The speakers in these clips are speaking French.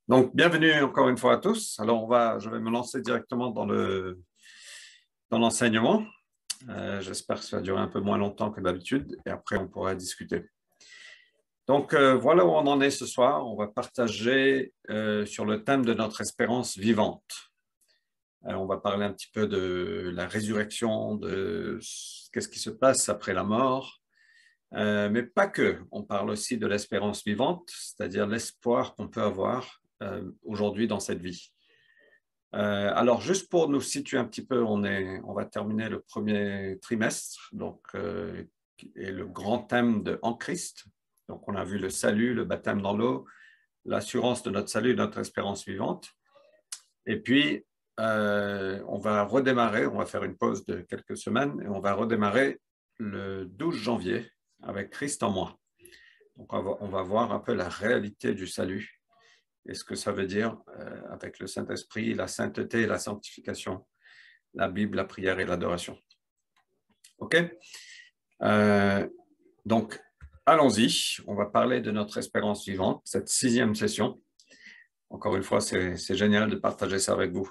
Donc, bienvenue encore une fois à tous. Alors, je vais me lancer directement dans l'enseignement. J'espère que ça va durer un peu moins longtemps que d'habitude et après, on pourra discuter. Donc, voilà où on en est ce soir. On va partager sur le thème de notre espérance vivante. On va parler un petit peu de la résurrection, de qu'est-ce qui se passe après la mort, mais pas que. On parle aussi de l'espérance vivante, c'est-à-dire l'espoir qu'on peut avoir aujourd'hui dans cette vie. Alors, juste pour nous situer un petit peu, on va terminer le premier trimestre, donc, et le grand thème de En Christ. Donc, on a vu le salut, le baptême dans l'eau, l'assurance de notre salut, notre espérance vivante. Et puis, on va redémarrer, on va faire une pause de quelques semaines et on va redémarrer le 12 janvier avec Christ en moi. Donc, on va voir un peu la réalité du salut et ce que ça veut dire avec le Saint-Esprit, la sainteté et la sanctification, la Bible, la prière et l'adoration. OK? Donc, allons-y. On va parler de notre espérance vivante, cette 6e session. Encore une fois, c'est génial de partager ça avec vous.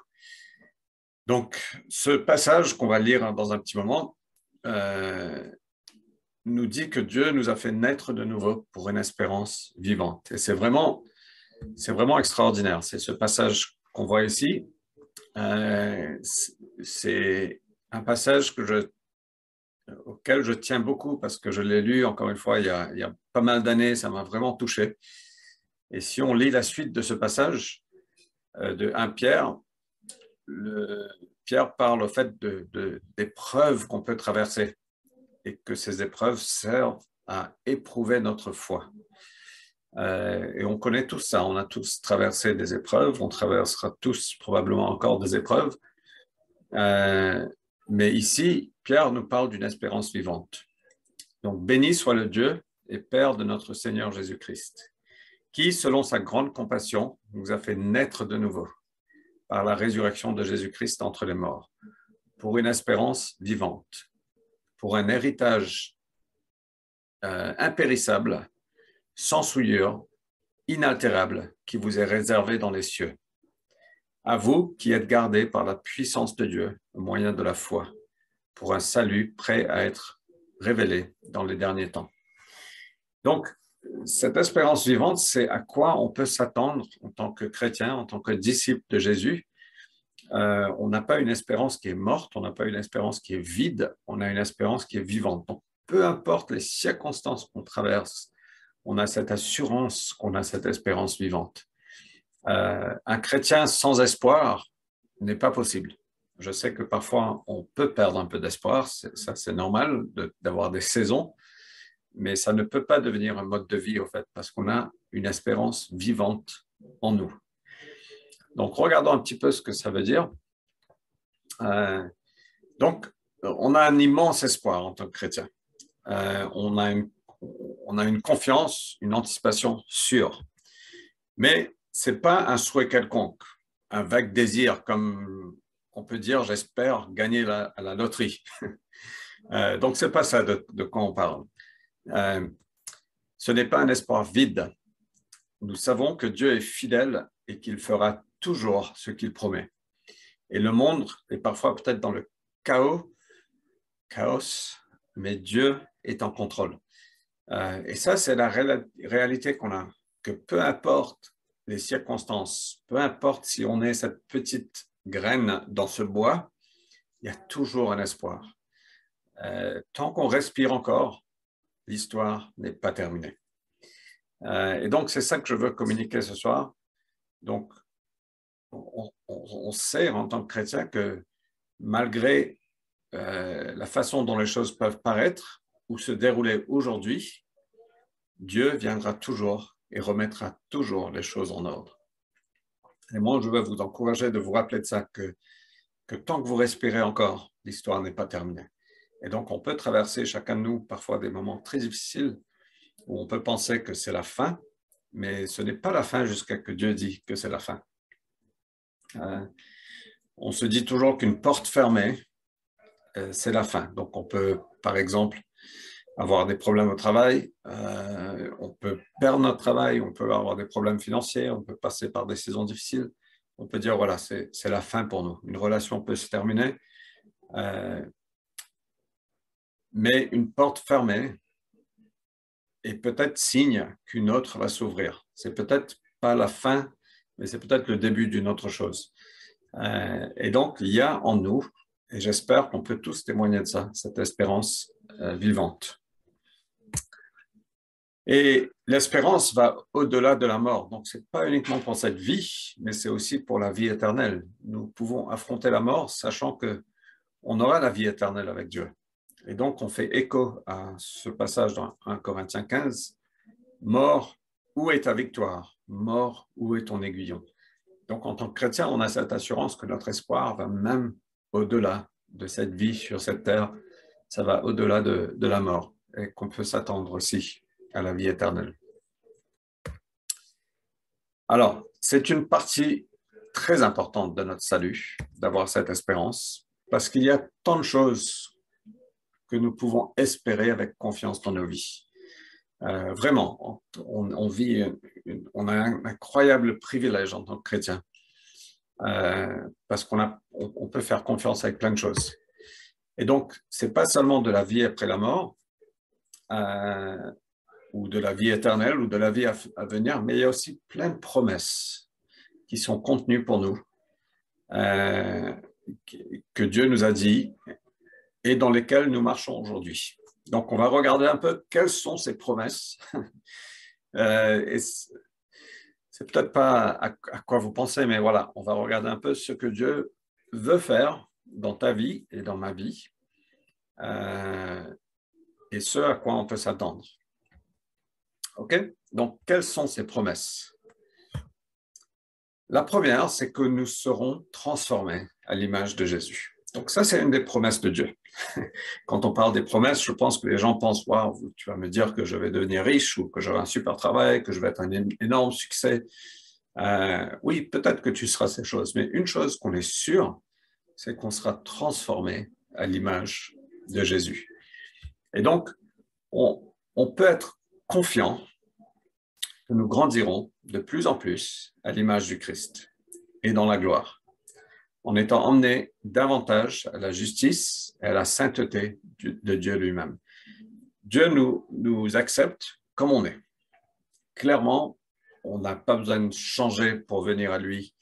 Donc, ce passage qu'on va lire dans un petit moment nous dit que Dieu nous a fait naître de nouveau pour une espérance vivante. Et c'est vraiment extraordinaire. C'est ce passage qu'on voit ici. C'est un passage auquel je tiens beaucoup parce que je l'ai lu, encore une fois, il y a pas mal d'années. Ça m'a vraiment touché. Et si on lit la suite de ce passage de 1 Pierre, Pierre parle au fait d'épreuves qu'on peut traverser et que ces épreuves servent à éprouver notre foi. Et on connaît tous ça, on a tous traversé des épreuves, on traversera tous probablement encore des épreuves. Mais ici, Pierre nous parle d'une espérance vivante. Donc, béni soit le Dieu et Père de notre Seigneur Jésus-Christ, qui, selon sa grande compassion, nous a fait naître de nouveau par la résurrection de Jésus-Christ entre les morts, pour une espérance vivante, pour un héritage impérissable, sans souillure, inaltérable, qui vous est réservé dans les cieux. À vous qui êtes gardés par la puissance de Dieu au moyen de la foi, pour un salut prêt à être révélé dans les derniers temps. Donc, cette espérance vivante, c'est à quoi on peut s'attendre en tant que chrétien, en tant que disciple de Jésus. On n'a pas une espérance qui est morte, on n'a pas une espérance qui est vide, on a une espérance qui est vivante. Donc, peu importe les circonstances qu'on traverse, on a cette assurance qu'on a cette espérance vivante. Un chrétien sans espoir n'est pas possible. Je sais que parfois, on peut perdre un peu d'espoir, ça c'est normal d'avoir des saisons, mais ça ne peut pas devenir un mode de vie, au fait, parce qu'on a une espérance vivante en nous. Donc, regardons un petit peu ce que ça veut dire. Donc, on a un immense espoir en tant que chrétien. On a une confiance, une anticipation sûre. Mais ce n'est pas un souhait quelconque, un vague désir, comme on peut dire, j'espère gagner à la loterie. Donc, ce n'est pas ça de quoi on parle. Ce n'est pas un espoir vide. Nous savons que Dieu est fidèle et qu'il fera toujours ce qu'il promet. Et le monde est parfois peut-être dans le chaos, mais Dieu est en contrôle. Et ça, c'est la réalité qu'on a, que peu importe les circonstances, peu importe si on est cette petite graine dans ce bois, il y a toujours un espoir. Tant qu'on respire encore, l'histoire n'est pas terminée. Et donc, c'est ça que je veux communiquer ce soir. Donc, on sait en tant que chrétien que malgré la façon dont les choses peuvent paraître ou se dérouler aujourd'hui, Dieu viendra toujours et remettra toujours les choses en ordre. Et moi, je veux vous encourager de vous rappeler de ça, que tant que vous respirez encore, l'histoire n'est pas terminée. Et donc, on peut traverser chacun de nous parfois des moments très difficiles où on peut penser que c'est la fin, mais ce n'est pas la fin jusqu'à que Dieu dise que c'est la fin. On se dit toujours qu'une porte fermée, c'est la fin. Donc, on peut, par exemple, avoir des problèmes au travail, on peut perdre notre travail, on peut avoir des problèmes financiers, on peut passer par des saisons difficiles. On peut dire, voilà, c'est la fin pour nous. Une relation peut se terminer, mais une porte fermée est peut-être signe qu'une autre va s'ouvrir. C'est peut-être pas la fin, mais c'est peut-être le début d'une autre chose. Et donc, il y a en nous, et j'espère qu'on peut tous témoigner de ça, cette espérance vivante. Et l'espérance va au-delà de la mort. Donc, ce n'est pas uniquement pour cette vie, mais c'est aussi pour la vie éternelle. Nous pouvons affronter la mort, sachant qu'on aura la vie éternelle avec Dieu. Et donc, on fait écho à ce passage dans 1 Corinthiens 15. Mort, où est ta victoire? Mort, où est ton aiguillon? Donc, en tant que chrétien, on a cette assurance que notre espoir va même au-delà de cette vie sur cette terre. Ça va au-delà de la mort et qu'on peut s'attendre aussi à la vie éternelle. Alors, c'est une partie très importante de notre salut d'avoir cette espérance parce qu'il y a tant de choses que nous pouvons espérer avec confiance dans nos vies. Vraiment, on vit, on a un incroyable privilège en tant que chrétien parce on peut faire confiance avec plein de choses. Et donc, ce n'est pas seulement de la vie après la mort, ou de la vie éternelle, ou de la vie à venir, mais il y a aussi plein de promesses qui sont contenues pour nous, que Dieu nous a dit et dans lesquelles nous marchons aujourd'hui. Donc, on va regarder un peu quelles sont ces promesses. Et c'est peut-être pas à quoi vous pensez, mais voilà, on va regarder un peu ce que Dieu veut faire dans ta vie et dans ma vie, et ce à quoi on peut s'attendre. OK? Donc, quelles sont ces promesses? La première, c'est que nous serons transformés à l'image de Jésus. Donc ça, c'est une des promesses de Dieu. Quand on parle des promesses, je pense que les gens pensent, waouh, tu vas me dire que je vais devenir riche ou que j'aurai un super travail, que je vais être un énorme succès. Oui, peut-être que tu seras ces choses, mais une chose qu'on est sûr, c'est qu'on sera transformé à l'image de Jésus. Et donc, on peut être confiant que nous grandirons de plus en plus à l'image du Christ et dans la gloire, en étant emmenés davantage à la justice et à la sainteté de Dieu lui-même. Dieu nous accepte comme on est. Clairement, on n'a pas besoin de changer pour venir à lui.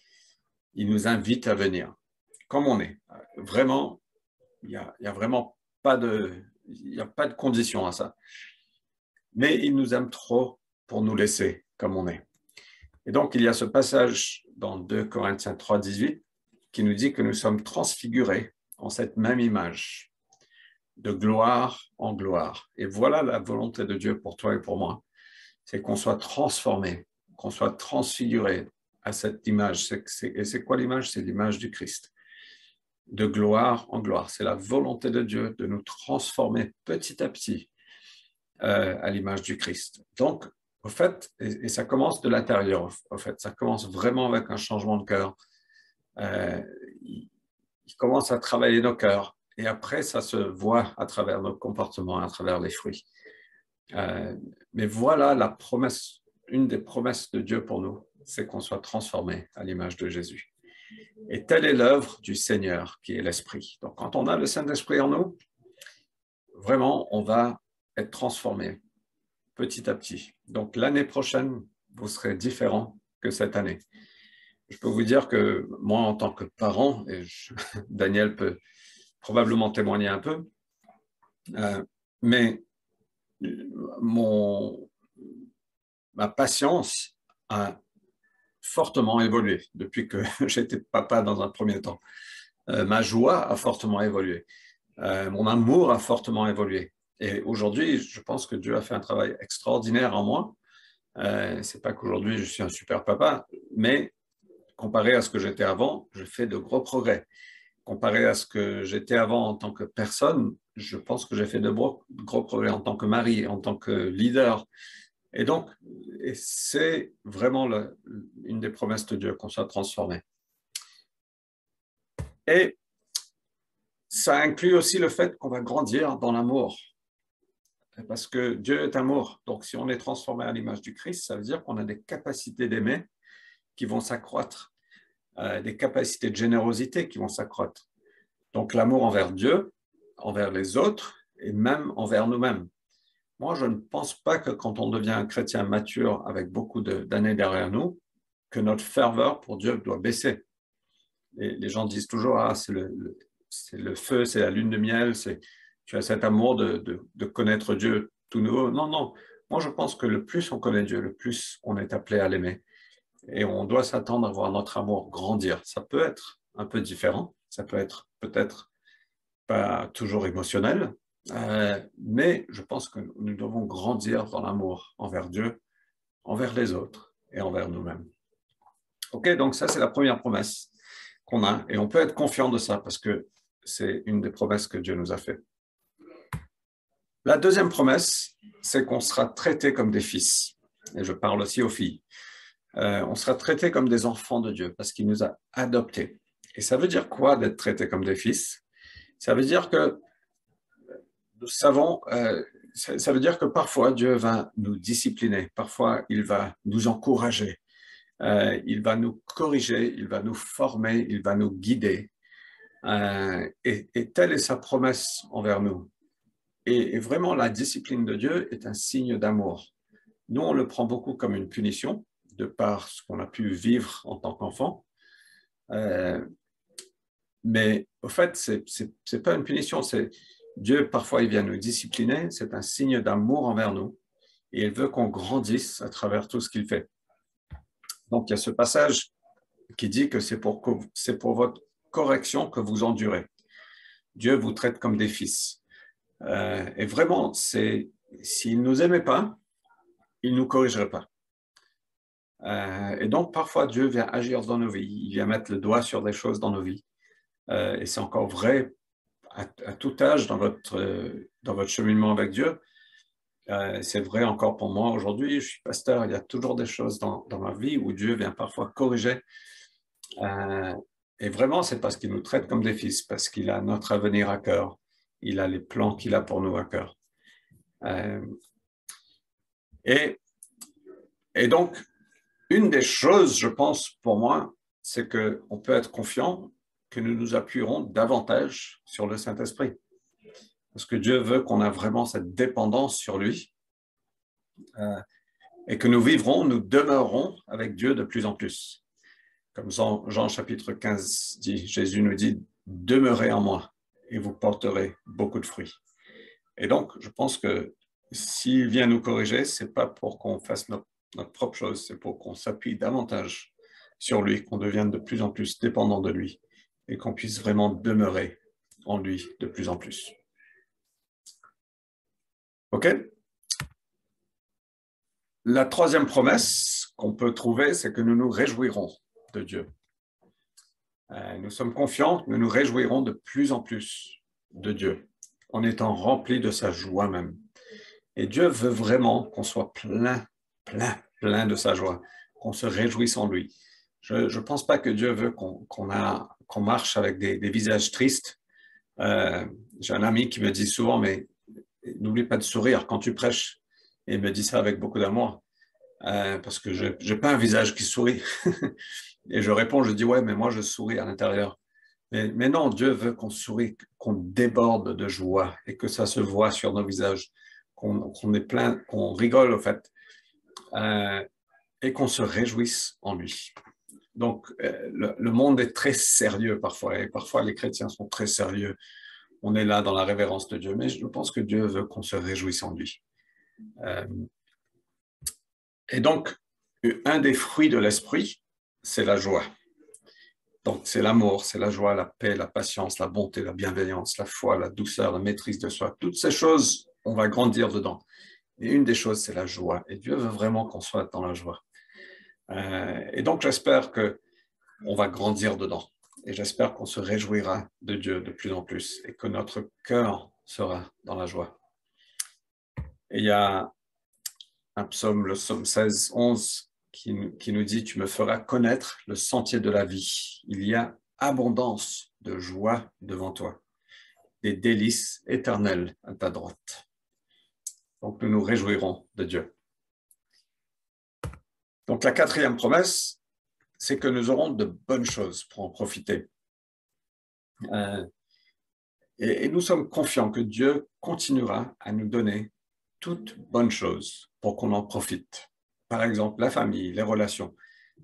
Il nous invite à venir comme on est. Vraiment, il y a vraiment pas de condition à ça. Mais il nous aime trop pour nous laisser comme on est. Et donc, il y a ce passage dans 2 Corinthiens 3, 18 qui nous dit que nous sommes transfigurés en cette même image, de gloire en gloire. Et voilà la volonté de Dieu pour toi et pour moi, c'est qu'on soit transformé, qu'on soit transfiguré à cette image. Et c'est quoi l'image? C'est l'image du Christ. De gloire en gloire. C'est la volonté de Dieu de nous transformer petit à petit à l'image du Christ. Donc, au fait, et ça commence de l'intérieur, au fait, ça commence vraiment avec un changement de cœur. Il commence à travailler nos cœurs et après, ça se voit à travers nos comportements, à travers les fruits. Mais voilà la promesse, une des promesses de Dieu pour nous, c'est qu'on soit transformé à l'image de Jésus. Et telle est l'œuvre du Seigneur qui est l'Esprit. Donc, quand on a le Saint-Esprit en nous, vraiment, on va être transformé petit à petit. Donc, l'année prochaine, vous serez différent que cette année. Je peux vous dire que moi, en tant que parent, et Daniel peut probablement témoigner un peu, mais ma patience a fortement évolué depuis que j'étais papa dans un premier temps. Ma joie a fortement évolué. Mon amour a fortement évolué. Et aujourd'hui, je pense que Dieu a fait un travail extraordinaire en moi. C'est pas qu'aujourd'hui je suis un super papa, mais comparé à ce que j'étais avant, je fais de gros progrès. Comparé à ce que j'étais avant en tant que personne, je pense que j'ai fait de gros progrès en tant que mari, en tant que leader. Et donc, c'est vraiment une des promesses de Dieu, qu'on soit transformé. Et ça inclut aussi le fait qu'on va grandir dans l'amour. parce que Dieu est amour. Donc, si on est transformé à l'image du Christ, ça veut dire qu'on a des capacités d'aimer qui vont s'accroître, des capacités de générosité qui vont s'accroître. Donc, l'amour envers Dieu, envers les autres et même envers nous-mêmes. Moi, je ne pense pas que quand on devient un chrétien mature avec beaucoup d'années derrière nous, que notre ferveur pour Dieu doit baisser. Les gens disent toujours, ah, c'est le feu, c'est la lune de miel, tu as cet amour de connaître Dieu tout nouveau. Non, non. Moi, je pense que le plus on connaît Dieu, le plus on est appelé à l'aimer. Et on doit s'attendre à voir notre amour grandir. Ça peut être un peu différent, ça peut être peut-être pas toujours émotionnel, mais je pense que nous devons grandir dans l'amour envers Dieu, envers les autres et envers nous-mêmes. OK, donc ça, c'est la première promesse qu'on a, et on peut être confiant de ça parce que c'est une des promesses que Dieu nous a faites. La deuxième promesse, c'est qu'on sera traités comme des fils, et je parle aussi aux filles. On sera traités comme des enfants de Dieu parce qu'il nous a adoptés. Et ça veut dire quoi d'être traités comme des fils? Ça veut dire que nous savons, ça veut dire que parfois Dieu va nous discipliner, parfois il va nous encourager, il va nous corriger, il va nous former, il va nous guider. Et telle est sa promesse envers nous. Et vraiment, la discipline de Dieu est un signe d'amour. Nous, on le prend beaucoup comme une punition, de par ce qu'on a pu vivre en tant qu'enfant. Mais au fait, c'est pas une punition, c'est Dieu, parfois, il vient nous discipliner, c'est un signe d'amour envers nous, et il veut qu'on grandisse à travers tout ce qu'il fait. Donc, il y a ce passage qui dit que c'est pour votre correction que vous endurez. Dieu vous traite comme des fils. Et vraiment, s'il ne nous aimait pas, il ne nous corrigerait pas. Et donc, parfois, Dieu vient agir dans nos vies, il vient mettre le doigt sur des choses dans nos vies. Et c'est encore vrai à tout âge dans votre cheminement avec Dieu. C'est vrai encore pour moi aujourd'hui, je suis pasteur, il y a toujours des choses dans ma vie où Dieu vient parfois corriger. Et vraiment, c'est parce qu'il nous traite comme des fils, parce qu'il a notre avenir à cœur, il a les plans qu'il a pour nous à cœur. Et donc, une des choses, je pense, pour moi, c'est qu'on peut être confiant que nous nous appuierons davantage sur le Saint-Esprit. Parce que Dieu veut qu'on ait vraiment cette dépendance sur lui et que nous vivrons, nous demeurerons avec Dieu de plus en plus. Comme Jean chapitre 15 dit, Jésus nous dit, « Demeurez en moi et vous porterez beaucoup de fruits. » Et donc, je pense que s'il vient nous corriger, ce n'est pas pour qu'on fasse notre propre chose, c'est pour qu'on s'appuie davantage sur lui, qu'on devienne de plus en plus dépendant de lui et qu'on puisse vraiment demeurer en lui de plus en plus. OK? La troisième promesse qu'on peut trouver, c'est que nous nous réjouirons de Dieu. Nous sommes confiants, nous nous réjouirons de plus en plus de Dieu, en étant remplis de sa joie même. Et Dieu veut vraiment qu'on soit plein de sa joie, qu'on se réjouisse en lui. Je ne pense pas que Dieu veut qu'on marche avec des visages tristes. J'ai un ami qui me dit souvent, mais n'oublie pas de sourire quand tu prêches. Et il me dit ça avec beaucoup d'amour, parce que je n'ai pas un visage qui sourit. Et je réponds, je dis, ouais, mais moi je souris à l'intérieur. Mais non, Dieu veut qu'on sourie, qu'on déborde de joie et que ça se voit sur nos visages, qu'on est plein, qu'on rigole au fait, et qu'on se réjouisse en lui. Donc, le monde est très sérieux parfois, et parfois les chrétiens sont très sérieux. On est là dans la révérence de Dieu, mais je pense que Dieu veut qu'on se réjouisse en lui. Et donc, un des fruits de l'esprit, c'est la joie. Donc, c'est l'amour, c'est la joie, la paix, la patience, la bonté, la bienveillance, la foi, la douceur, la maîtrise de soi. Toutes ces choses, on va grandir dedans. Et une des choses, c'est la joie. Et Dieu veut vraiment qu'on soit dans la joie. Et donc, j'espère qu'on va grandir dedans. Et j'espère qu'on se réjouira de Dieu de plus en plus et que notre cœur sera dans la joie. Et il y a un psaume, le psaume 16, 11, qui nous dit « Tu me feras connaître le sentier de la vie. Il y a abondance de joie devant toi, des délices éternelles à ta droite. » Donc, nous nous réjouirons de Dieu. Donc, la quatrième promesse, c'est que nous aurons de bonnes choses pour en profiter. Et nous sommes confiants que Dieu continuera à nous donner toutes bonnes choses pour qu'on en profite. Par exemple, la famille, les relations.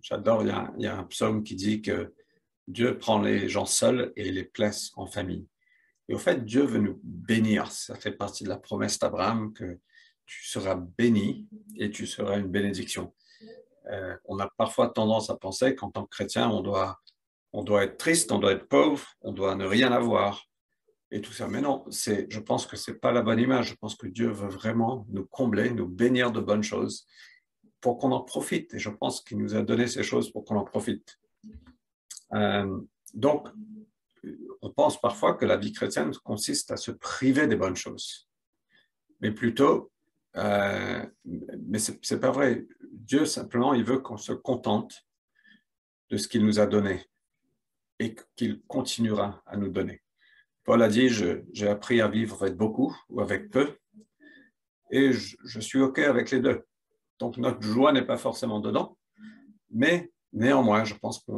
J'adore, il y a un psaume qui dit que Dieu prend les gens seuls et les place en famille. Et au fait, Dieu veut nous bénir. Ça fait partie de la promesse d'Abraham que tu seras béni et tu seras une bénédiction. On a parfois tendance à penser qu'en tant que chrétien, on doit être triste, on doit être pauvre, on doit ne rien avoir et tout ça. Mais non, je pense que ce n'est pas la bonne image. Je pense que Dieu veut vraiment nous combler, nous bénir de bonnes choses pour qu'on en profite. Et je pense qu'il nous a donné ces choses pour qu'on en profite. Donc, on pense parfois que la vie chrétienne consiste à se priver des bonnes choses. Mais plutôt, mais ce n'est pas vrai. Dieu, simplement, il veut qu'on se contente de ce qu'il nous a donné et qu'il continuera à nous donner. Paul a dit, j'ai appris à vivre avec beaucoup ou avec peu, et je suis OK avec les deux. Donc, notre joie n'est pas forcément dedans, mais néanmoins, je pense que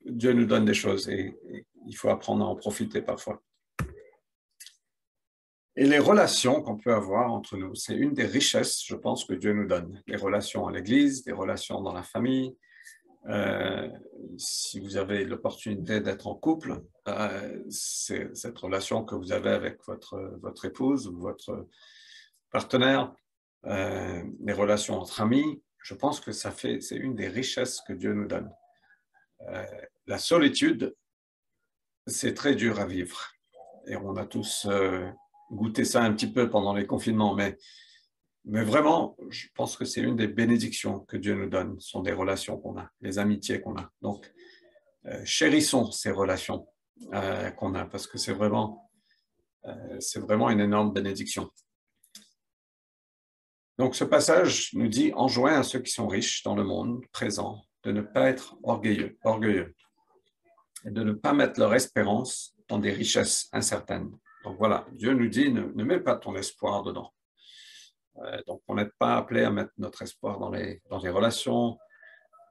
Dieu nous donne des choses et il faut apprendre à en profiter parfois. Et les relations qu'on peut avoir entre nous, c'est une des richesses, je pense, que Dieu nous donne. Les relations à l'église, des relations dans la famille. Si vous avez l'opportunité d'être en couple, c'est cette relation que vous avez avec votre épouse ou votre partenaire, les relations entre amis, je pense que c'est une des richesses que Dieu nous donne. La solitude, c'est très dur à vivre. Et on a tous goûté ça un petit peu pendant les confinements, mais vraiment, je pense que c'est une des bénédictions que Dieu nous donne, ce sont des relations qu'on a, les amitiés qu'on a. Donc, chérissons ces relations qu'on a, parce que c'est vraiment une énorme bénédiction. Donc, ce passage nous dit, enjoint à ceux qui sont riches dans le monde présent de ne pas être orgueilleux, et de ne pas mettre leur espérance dans des richesses incertaines. Donc voilà, Dieu nous dit, ne mets pas ton espoir dedans. Donc on n'est pas appelé à mettre notre espoir dans les relations,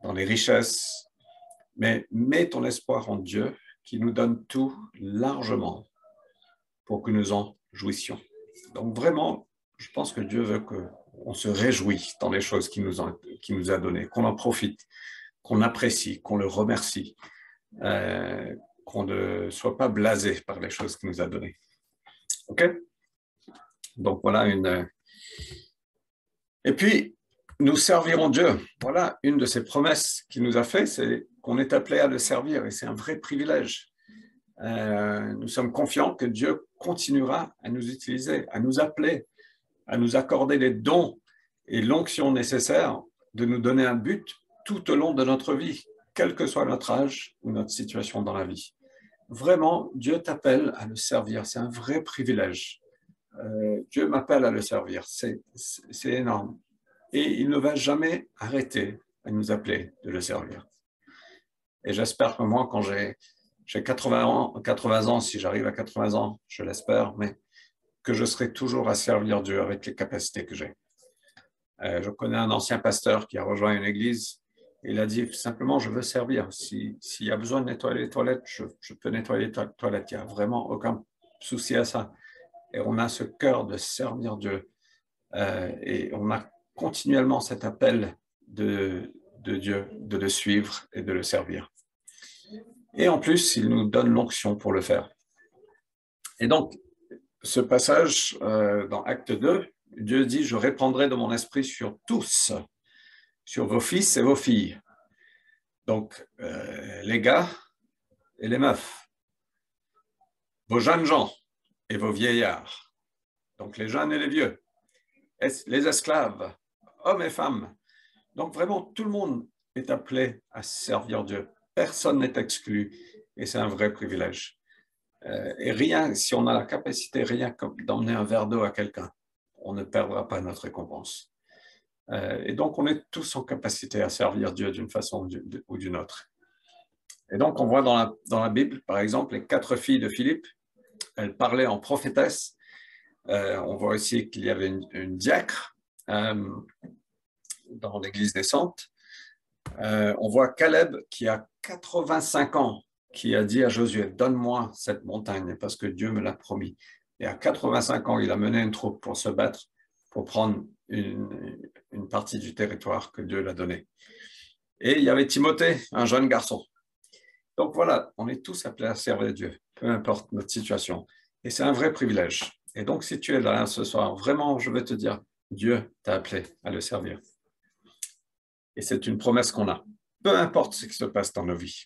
dans les richesses, mais mets ton espoir en Dieu qui nous donne tout largement pour que nous en jouissions. Donc vraiment, je pense que Dieu veut qu'on se réjouisse dans les choses qu'il nous a données, qu'on en profite, qu'on apprécie, qu'on le remercie, qu'on ne soit pas blasé par les choses qu'il nous a données. OK? Donc voilà Et puis, nous servirons Dieu. Voilà une de ces promesses qu'il nous a fait, c'est qu'on est appelé à le servir et c'est un vrai privilège. Nous sommes confiants que Dieu continuera à nous utiliser, à nous appeler, à nous accorder les dons et l'onction nécessaire de nous donner un but tout au long de notre vie, quel que soit notre âge ou notre situation dans la vie. Vraiment, Dieu t'appelle à le servir. C'est un vrai privilège. Dieu m'appelle à le servir. C'est énorme. Et il ne va jamais arrêter à nous appeler de le servir. Et j'espère que moi, quand j'ai 80 ans, si j'arrive à 80 ans, je l'espère, mais que je serai toujours à servir Dieu avec les capacités que j'ai. Je connais un ancien pasteur qui a rejoint une église. Il a dit simplement, je veux servir. S'il y a besoin de nettoyer les toilettes, je peux nettoyer les toilettes. Il n'y a vraiment aucun souci à ça. Et on a ce cœur de servir Dieu. Et on a continuellement cet appel de Dieu, de le suivre et de le servir. Et en plus, il nous donne l'onction pour le faire. Et donc, ce passage dans Acte 2, Dieu dit, je répandrai de mon esprit sur tous, sur vos fils et vos filles. Donc, les gars et les meufs, vos jeunes gens et vos vieillards, donc les jeunes et les vieux, les esclaves, hommes et femmes. Donc vraiment, tout le monde est appelé à servir Dieu. Personne n'est exclu et c'est un vrai privilège. Et rien, si on a la capacité, rien comme d'emmener un verre d'eau à quelqu'un, on ne perdra pas notre récompense. Et donc, on est tous en capacité à servir Dieu d'une façon ou d'une autre. Et donc, on voit dans la Bible, par exemple, les 4 filles de Philippe, elles parlaient en prophétesse. On voit aussi qu'il y avait une diacre dans l'église naissante. On voit Caleb qui a 85 ans, qui a dit à Josué, donne-moi cette montagne parce que Dieu me l'a promis. Et à 85 ans, il a mené une troupe pour se battre, pour prendre une partie du territoire que Dieu l'a donné. Et il y avait Timothée, un jeune garçon. Donc voilà, on est tous appelés à servir Dieu, peu importe notre situation. Et c'est un vrai privilège. Et donc, si tu es là ce soir, vraiment, je veux te dire, Dieu t'a appelé à le servir. Et c'est une promesse qu'on a, peu importe ce qui se passe dans nos vies.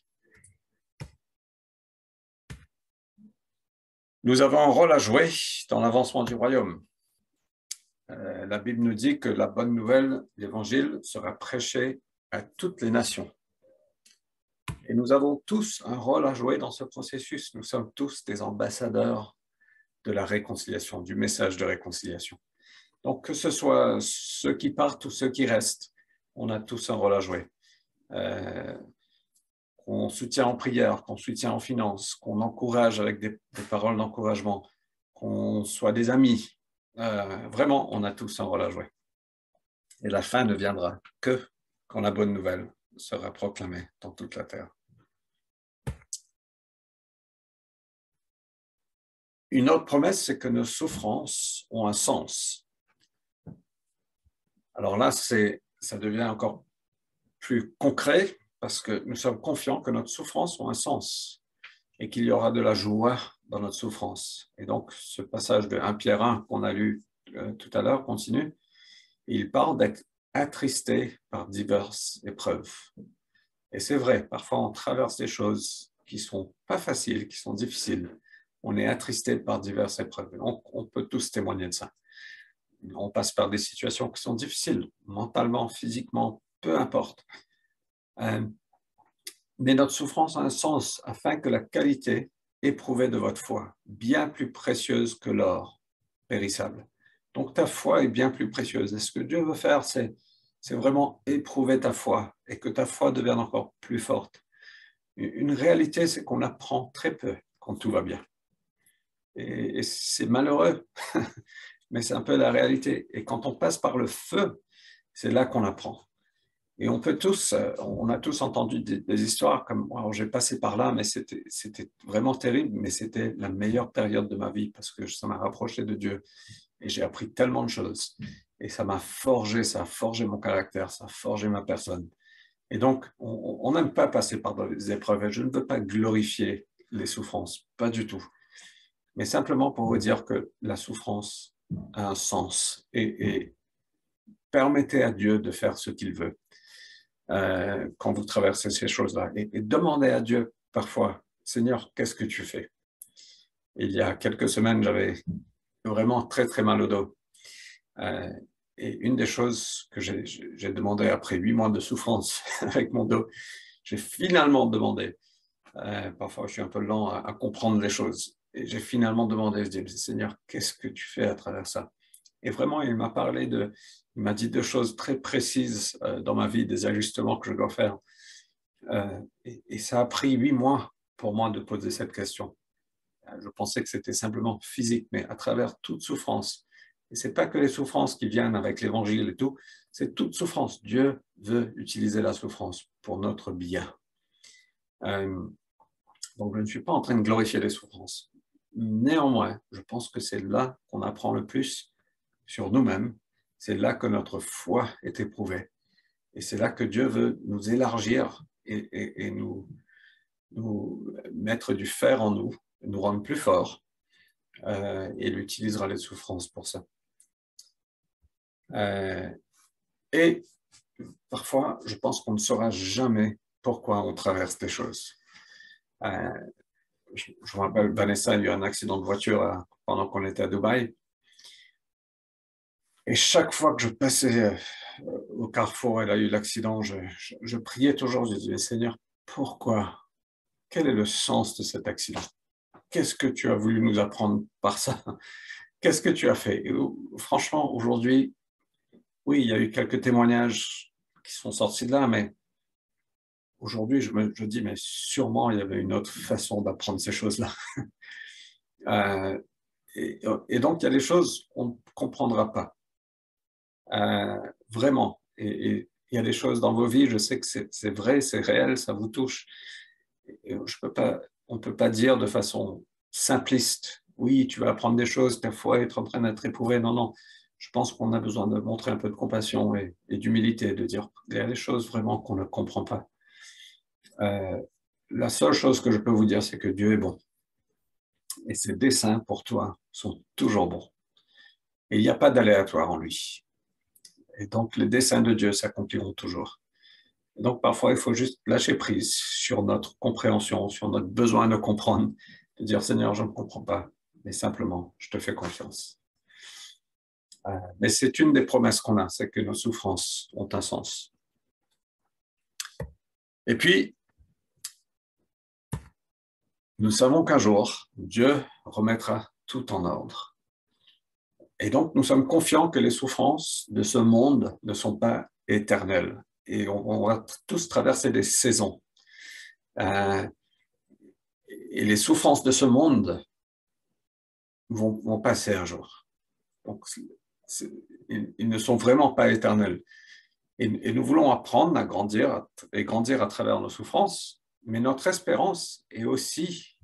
Nous avons un rôle à jouer dans l'avancement du royaume. La Bible nous dit que la bonne nouvelle, l'évangile, sera prêché à toutes les nations. Et nous avons tous un rôle à jouer dans ce processus. Nous sommes tous des ambassadeurs de la réconciliation, du message de réconciliation. Donc, que ce soit ceux qui partent ou ceux qui restent, on a tous un rôle à jouer. Qu'on soutient en prière, qu'on soutient en finance, qu'on encourage avec des paroles d'encouragement, qu'on soit des amis. Vraiment, on a tous un rôle à jouer. Et la fin ne viendra que quand la bonne nouvelle sera proclamée dans toute la terre. Une autre promesse, c'est que nos souffrances ont un sens. Alors là, ça devient encore plus concret parce que nous sommes confiants que notre souffrance a un sens et qu'il y aura de la joie dans notre souffrance. Et donc, ce passage de 1 Pierre 1 qu'on a lu tout à l'heure continue. Il parle d'être attristé par diverses épreuves. Et c'est vrai, parfois on traverse des choses qui ne sont pas faciles, qui sont difficiles. On est attristé par diverses épreuves. On peut tous témoigner de ça. On passe par des situations qui sont difficiles, mentalement, physiquement, peu importe. Mais notre souffrance a un sens afin que la qualité éprouvée de votre foi, bien plus précieuse que l'or périssable. Donc ta foi est bien plus précieuse. Et ce que Dieu veut faire, c'est vraiment éprouver ta foi et que ta foi devienne encore plus forte. Une réalité, c'est qu'on apprend très peu quand tout va bien. Et c'est malheureux, mais c'est un peu la réalité. Et quand on passe par le feu, c'est là qu'on apprend. Et on a tous entendu des histoires comme, alors j'ai passé par là, mais c'était vraiment terrible, mais c'était la meilleure période de ma vie parce que ça m'a rapproché de Dieu. Et j'ai appris tellement de choses. Et ça a forgé mon caractère, ça a forgé ma personne. Et donc, on n'aime pas passer par des épreuves. Et je ne veux pas glorifier les souffrances, pas du tout. Mais simplement pour vous dire que la souffrance a un sens. Et permettez à Dieu de faire ce qu'il veut quand vous traversez ces choses-là. Et demandez à Dieu parfois, Seigneur, qu'est-ce que tu fais? Il y a quelques semaines, j'avais vraiment très, très mal au dos. Et une des choses que j'ai demandé après 8 mois de souffrance avec mon dos, j'ai finalement demandé, parfois je suis un peu lent à comprendre les choses, et j'ai finalement demandé, je dis, Seigneur, qu'est-ce que tu fais à travers ça? Et vraiment, il m'a dit 2 choses très précises dans ma vie, des ajustements que je dois faire. Et ça a pris 8 mois pour moi de poser cette question. Je pensais que c'était simplement physique, mais à travers toute souffrance. Et ce n'est pas que les souffrances qui viennent avec l'évangile et tout, c'est toute souffrance. Dieu veut utiliser la souffrance pour notre bien. Donc, je ne suis pas en train de glorifier les souffrances. Néanmoins, je pense que c'est là qu'on apprend le plus sur nous-mêmes. C'est là que notre foi est éprouvée. Et c'est là que Dieu veut nous élargir et nous mettre du fer en nous, nous rendre plus forts. Et il utilisera les souffrances pour ça. Et parfois, je pense qu'on ne saura jamais pourquoi on traverse des choses. Je me rappelle, Vanessa a eu un accident de voiture pendant qu'on était à Dubaï. Et chaque fois que je passais au carrefour, elle a eu l'accident, je priais toujours, je disais, Seigneur, pourquoi? Quel est le sens de cet accident? Qu'est-ce que tu as voulu nous apprendre par ça? Qu'est-ce que tu as fait? Et franchement, aujourd'hui, oui, il y a eu quelques témoignages qui sont sortis de là, mais aujourd'hui, je dis, mais sûrement, il y avait une autre façon d'apprendre ces choses-là. et donc, il y a des choses qu'on ne comprendra pas, vraiment. Et il y a des choses dans vos vies, je sais que c'est vrai, c'est réel, ça vous touche. Et on ne peut pas dire de façon simpliste, oui, tu vas apprendre des choses, ta foi est en train d'être éprouvée. Non, non. Je pense qu'on a besoin de montrer un peu de compassion et d'humilité, de dire il y a des choses vraiment qu'on ne comprend pas. La seule chose que je peux vous dire, c'est que Dieu est bon. Et ses desseins pour toi sont toujours bons. Et il n'y a pas d'aléatoire en lui. Et donc, les desseins de Dieu s'accompliront toujours. Et donc, parfois, il faut juste lâcher prise sur notre compréhension, sur notre besoin de comprendre, de dire, Seigneur, je ne comprends pas, mais simplement, je te fais confiance. Mais c'est une des promesses qu'on a, c'est que nos souffrances ont un sens. Et puis, nous savons qu'un jour, Dieu remettra tout en ordre. Et donc, nous sommes confiants que les souffrances de ce monde ne sont pas éternelles. Et on va tous traverser des saisons. Et les souffrances de ce monde vont passer un jour. Donc, ils ne sont vraiment pas éternels. Et nous voulons apprendre à grandir et grandir à travers nos souffrances, mais notre espérance est aussi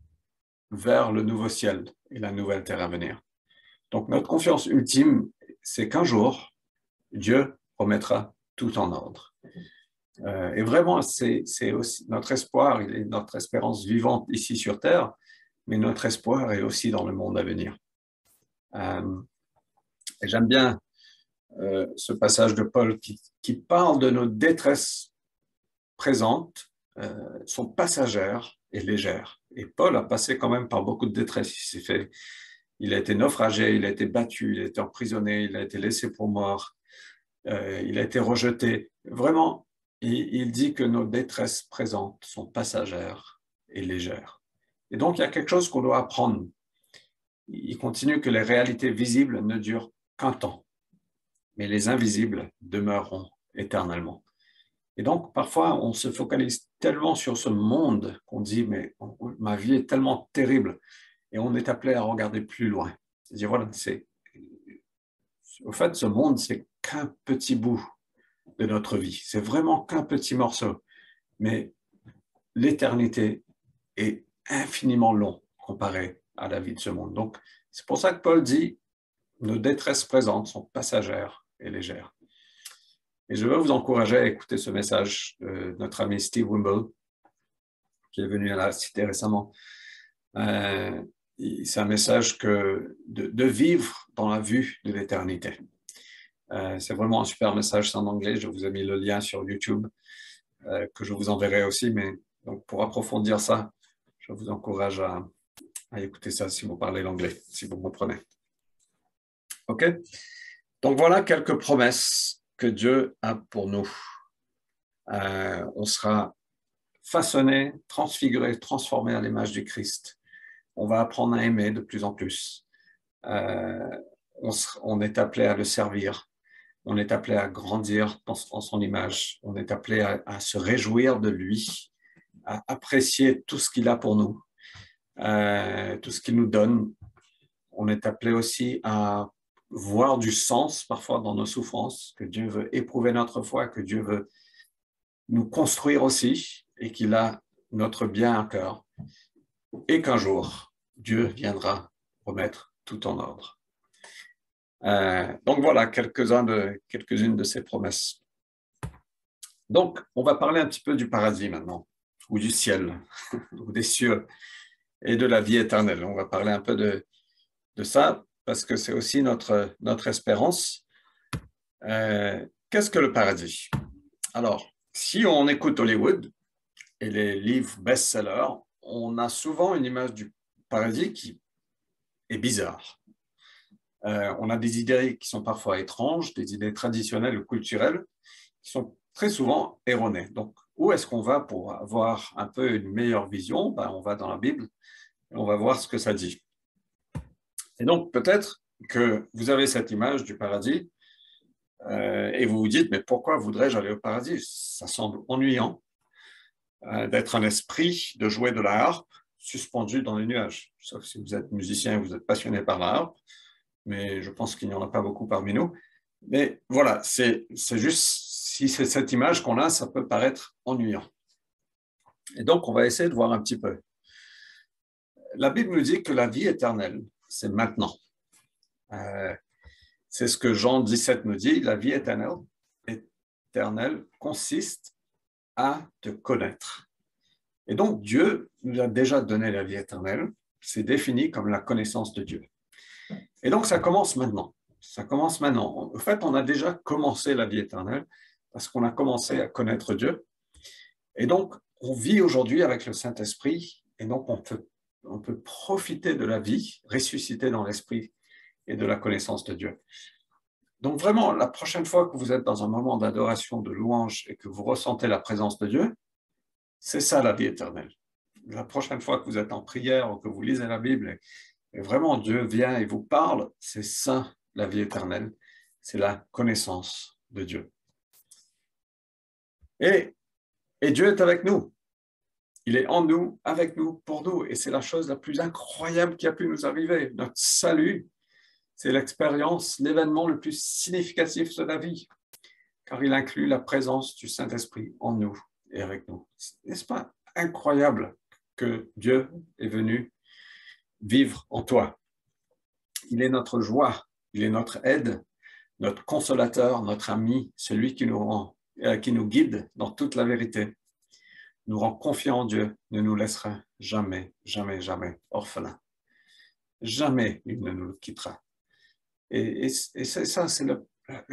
vers le nouveau ciel et la nouvelle terre à venir. Donc, notre confiance ultime, c'est qu'un jour, Dieu remettra tout en ordre. Et vraiment, c'est aussi notre espoir, il est notre espérance vivante ici sur terre, mais notre espoir est aussi dans le monde à venir. Et j'aime bien ce passage de Paul qui parle de nos détresses présentes, sont passagères et légères. Et Paul a passé quand même par beaucoup de détresse. Il a été naufragé, il a été battu, il a été emprisonné, il a été laissé pour mort, il a été rejeté. Vraiment, il dit que nos détresses présentes sont passagères et légères. Et donc, il y a quelque chose qu'on doit apprendre. Il continue que les réalités visibles ne durent qu'un temps, mais les invisibles demeureront éternellement. Et donc, parfois, on se focalise tellement sur ce monde qu'on dit, mais ma vie est tellement terrible, et on est appelé à regarder plus loin. C'est-à-dire, voilà, au fait, ce monde, c'est qu'un petit bout de notre vie. C'est vraiment qu'un petit morceau. Mais l'éternité est infiniment long comparé à la vie de ce monde. Donc, c'est pour ça que Paul dit, nos détresses présentes sont passagères et légères. Et je veux vous encourager à écouter ce message de notre ami Steve Wimble, qui est venu à la cité récemment. C'est un message de vivre dans la vue de l'éternité. C'est vraiment un super message, c'est en anglais. Je vous ai mis le lien sur YouTube, que je vous enverrai aussi. Mais donc, pour approfondir ça, je vous encourage à écouter ça si vous parlez l'anglais, si vous comprenez. OK? Donc, voilà quelques promesses que Dieu a pour nous. On sera façonné, transfiguré, transformé à l'image du Christ. On va apprendre à aimer de plus en plus. On est appelé à le servir. On est appelé à grandir en son image. On est appelé à se réjouir de lui, à apprécier tout ce qu'il a pour nous, tout ce qu'il nous donne. On est appelé aussi à voir du sens parfois dans nos souffrances, que Dieu veut éprouver notre foi, que Dieu veut nous construire aussi et qu'il a notre bien à cœur. Et qu'un jour, Dieu viendra remettre tout en ordre. Donc voilà quelques-unes de ces promesses. Donc, on va parler un petit peu du paradis maintenant, ou du ciel, ou des cieux, et de la vie éternelle. On va parler un peu de ça, parce que c'est aussi notre espérance. Qu'est-ce que le paradis? Alors, si on écoute Hollywood et les livres best-sellers, on a souvent une image du paradis qui est bizarre. On a des idées qui sont parfois étranges, des idées traditionnelles ou culturelles qui sont très souvent erronées. Donc, où est-ce qu'on va pour avoir un peu une meilleure vision? On va dans la Bible et on va voir ce que ça dit. Et donc, peut-être que vous avez cette image du paradis et vous vous dites, mais pourquoi voudrais-je aller au paradis? Ça semble ennuyant d'être un esprit, de jouer de la harpe suspendu dans les nuages. Sauf si vous êtes musicien et vous êtes passionné par la harpe, mais je pense qu'il n'y en a pas beaucoup parmi nous. Mais voilà, c'est juste, si c'est cette image qu'on a, ça peut paraître ennuyant. Et donc, on va essayer de voir un petit peu. La Bible nous dit que la vie éternelle, c'est maintenant. C'est ce que Jean 17 nous dit, la vie éternelle consiste à te connaître. Et donc, Dieu nous a déjà donné la vie éternelle, c'est défini comme la connaissance de Dieu. Et donc, ça commence maintenant. Ça commence maintenant. En fait, on a déjà commencé la vie éternelle parce qu'on a commencé à connaître Dieu. Et donc, on vit aujourd'hui avec le Saint-Esprit et donc on peut profiter de la vie ressuscitée dans l'Esprit et de la connaissance de Dieu. Donc vraiment, la prochaine fois que vous êtes dans un moment d'adoration, de louange et que vous ressentez la présence de Dieu, c'est ça la vie éternelle. La prochaine fois que vous êtes en prière ou que vous lisez la Bible et vraiment Dieu vient et vous parle, c'est ça la vie éternelle, c'est la connaissance de Dieu. Et Dieu est avec nous. Il est en nous, avec nous, pour nous. Et c'est la chose la plus incroyable qui a pu nous arriver. Notre salut, c'est l'expérience, l'événement le plus significatif de la vie, car il inclut la présence du Saint-Esprit en nous et avec nous. N'est-ce pas incroyable que Dieu est venu vivre en toi? Il est notre joie, il est notre aide, notre consolateur, notre ami, celui qui nous guide dans toute la vérité, nous rend confiants en Dieu, ne nous laissera jamais, jamais, jamais orphelins. Jamais il ne nous quittera. Et c'est ça, c'est le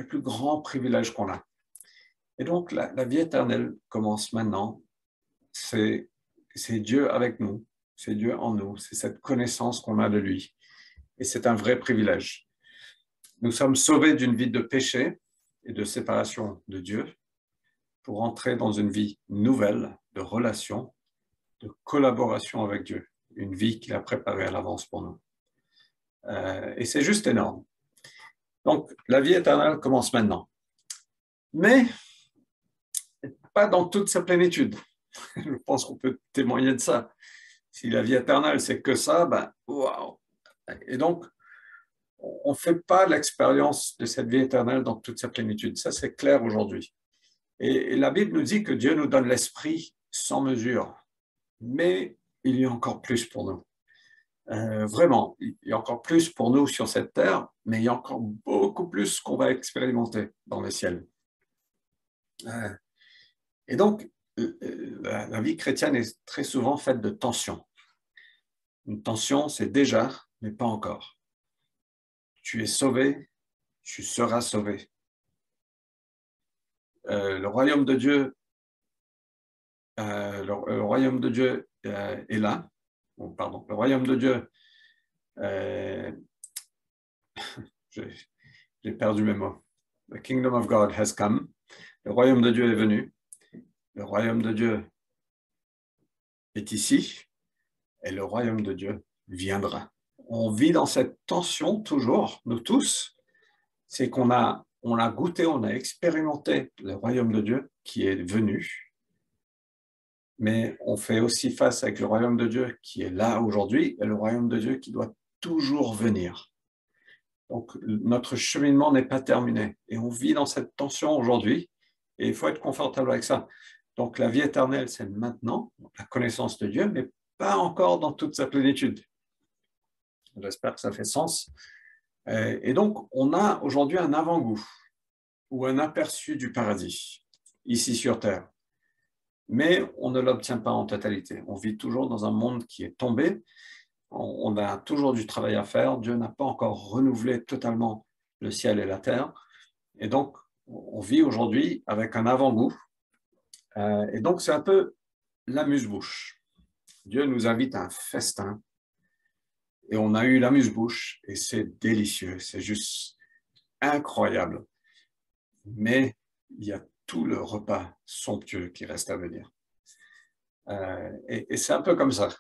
plus grand privilège qu'on a. Et donc, la vie éternelle commence maintenant. C'est Dieu avec nous, c'est Dieu en nous, c'est cette connaissance qu'on a de lui. Et c'est un vrai privilège. Nous sommes sauvés d'une vie de péché et de séparation de Dieu pour entrer dans une vie nouvelle de relation, de collaboration avec Dieu, une vie qu'il a préparée à l'avance pour nous. Et c'est juste énorme. Donc, la vie éternelle commence maintenant. Mais pas dans toute sa plénitude. Je pense qu'on peut témoigner de ça. Si la vie éternelle, c'est que ça, ben, waouh! Et donc, on ne fait pas l'expérience de cette vie éternelle dans toute sa plénitude. Ça, c'est clair aujourd'hui. Et la Bible nous dit que Dieu nous donne l'esprit sans mesure. Mais il y a encore plus pour nous. Vraiment, il y a encore plus pour nous sur cette terre, mais il y a encore beaucoup plus qu'on va expérimenter dans le ciel. Et donc, la vie chrétienne est très souvent faite de tensions. Une tension, c'est déjà, mais pas encore. Tu es sauvé, tu seras sauvé. Le royaume de Dieu, le royaume de Dieu est là. Oh, pardon, le royaume de Dieu, j'ai perdu mes mots. The kingdom of God has come. Le royaume de Dieu est venu. Le royaume de Dieu est ici. Et le royaume de Dieu viendra. On vit dans cette tension toujours, nous tous. C'est qu'on a goûté, on a expérimenté le royaume de Dieu qui est venu. Mais on fait aussi face avec le royaume de Dieu qui est là aujourd'hui et le royaume de Dieu qui doit toujours venir. Donc, notre cheminement n'est pas terminé. Et on vit dans cette tension aujourd'hui et il faut être confortable avec ça. Donc, la vie éternelle, c'est maintenant, la connaissance de Dieu, mais pas encore dans toute sa plénitude. J'espère que ça fait sens. Et donc, on a aujourd'hui un avant-goût ou un aperçu du paradis, ici sur Terre. Mais on ne l'obtient pas en totalité. On vit toujours dans un monde qui est tombé. On a toujours du travail à faire. Dieu n'a pas encore renouvelé totalement le ciel et la terre. Et donc, on vit aujourd'hui avec un avant-goût. Et donc, c'est un peu l'amuse-bouche. Dieu nous invite à un festin. Et on a eu l'amuse-bouche. Et c'est délicieux. C'est juste incroyable. Mais il y a tout le repas somptueux qui reste à venir. Et c'est un peu comme ça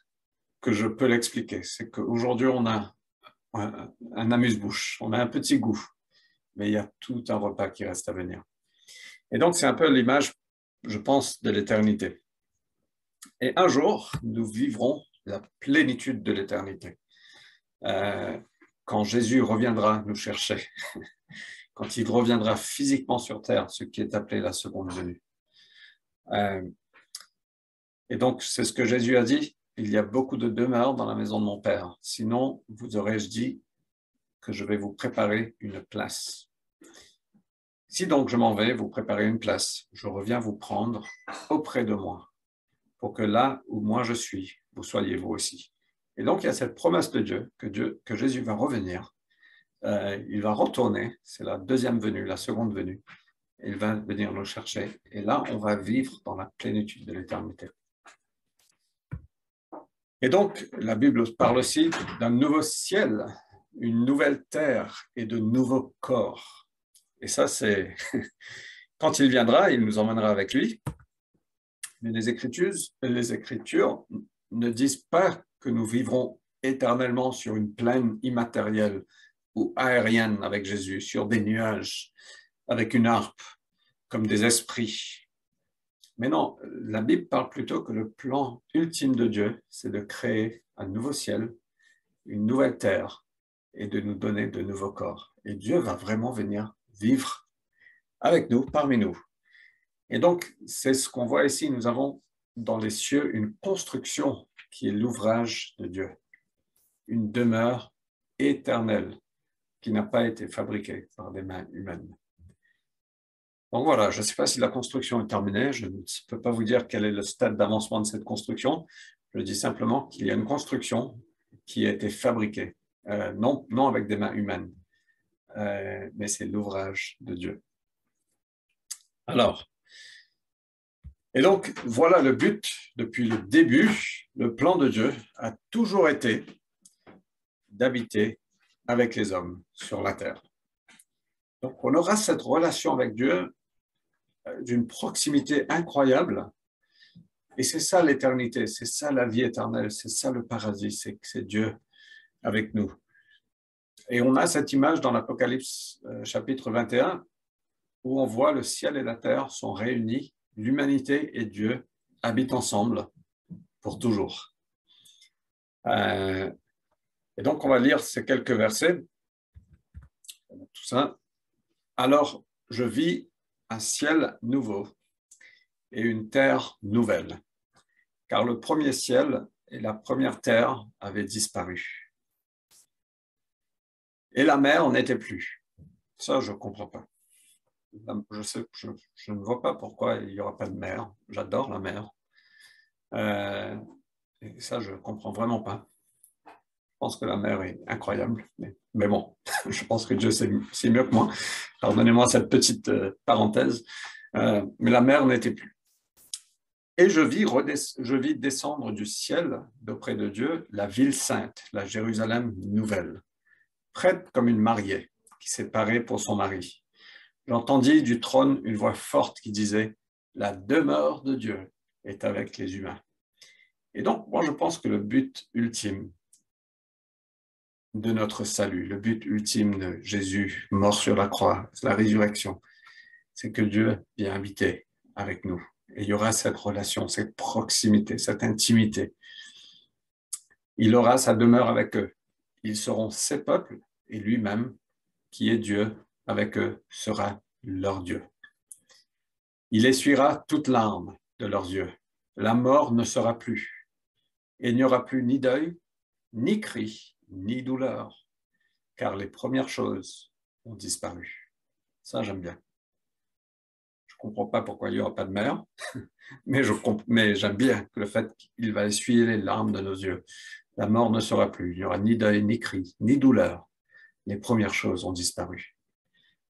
que je peux l'expliquer. C'est qu'aujourd'hui, on a un amuse-bouche, on a un petit goût, mais il y a tout un repas qui reste à venir. Et donc, c'est un peu l'image, je pense, de l'éternité. Et un jour, nous vivrons la plénitude de l'éternité. Quand Jésus reviendra nous chercher, quand il reviendra physiquement sur terre, ce qui est appelé la seconde venue. Et donc, c'est ce que Jésus a dit, il y a beaucoup de demeures dans la maison de mon Père. Sinon, vous aurais-je dit que je vais vous préparer une place. Si donc je m'en vais vous préparer une place, je reviens vous prendre auprès de moi, pour que là où moi je suis, vous soyez vous aussi. Et donc, il y a cette promesse de Dieu, que Jésus va revenir. Il va retourner, c'est la deuxième venue, la seconde venue. Il va venir nous chercher. Et là, on va vivre dans la plénitude de l'éternité. Et donc, la Bible parle aussi d'un nouveau ciel, une nouvelle terre et de nouveaux corps. Et ça, c'est quand il viendra, il nous emmènera avec lui. Mais les Écritures ne disent pas que nous vivrons éternellement sur une plaine immatérielle ou aérienne avec Jésus, sur des nuages, avec une harpe, comme des esprits. Mais non, la Bible parle plutôt que le plan ultime de Dieu, c'est de créer un nouveau ciel, une nouvelle terre et de nous donner de nouveaux corps. Et Dieu va vraiment venir vivre avec nous, parmi nous. Et donc, c'est ce qu'on voit ici. Nous avons dans les cieux une construction qui est l'ouvrage de Dieu, une demeure éternelle qui n'a pas été fabriquée par des mains humaines. Donc voilà, je ne sais pas si la construction est terminée, je ne peux pas vous dire quel est le stade d'avancement de cette construction, je dis simplement qu'il y a une construction qui a été fabriquée, non avec des mains humaines, mais c'est l'ouvrage de Dieu. Alors, et donc voilà le but depuis le début, le plan de Dieu a toujours été d'habiter avec les hommes sur la terre. Donc on aura cette relation avec Dieu d'une proximité incroyable. Et c'est ça l'éternité, c'est ça la vie éternelle, c'est ça le paradis, c'est Dieu avec nous. Et on a cette image dans l'Apocalypse chapitre 21 où on voit le ciel et la terre sont réunis, l'humanité et Dieu habitent ensemble pour toujours. Et donc on va lire ces quelques versets. Tout ça. Alors je vis un ciel nouveau et une terre nouvelle, car le premier ciel et la première terre avaient disparu. Et la mer n'était plus. Ça, je ne comprends pas. Je ne vois pas pourquoi il n'y aura pas de mer. J'adore la mer. Et ça, je ne comprends vraiment pas. Je pense que la mer est incroyable. Mais bon, je pense que Dieu sait mieux que moi. Pardonnez-moi cette petite parenthèse. Mais la mer n'était plus. Et je vis descendre du ciel, d'auprès de Dieu, la ville sainte, la Jérusalem nouvelle, prête comme une mariée qui s'est parée pour son mari. J'entendis du trône une voix forte qui disait « La demeure de Dieu est avec les humains ». Et donc, moi, je pense que le but ultime de notre salut, le but ultime de Jésus, mort sur la croix, la résurrection, c'est que Dieu vient habiter avec nous. Et il y aura cette relation, cette proximité, cette intimité. Il aura sa demeure avec eux. Ils seront ses peuples et lui-même, qui est Dieu, avec eux, sera leur Dieu. Il essuiera toute larme de leurs yeux. La mort ne sera plus. Et il n'y aura plus ni deuil, ni cri, ni douleur, car les premières choses ont disparu. Ça, j'aime bien. Je ne comprends pas pourquoi il n'y aura pas de mer, mais j'aime bien le fait qu'il va essuyer les larmes de nos yeux. La mort ne sera plus. Il n'y aura ni deuil, ni cri, ni douleur. Les premières choses ont disparu.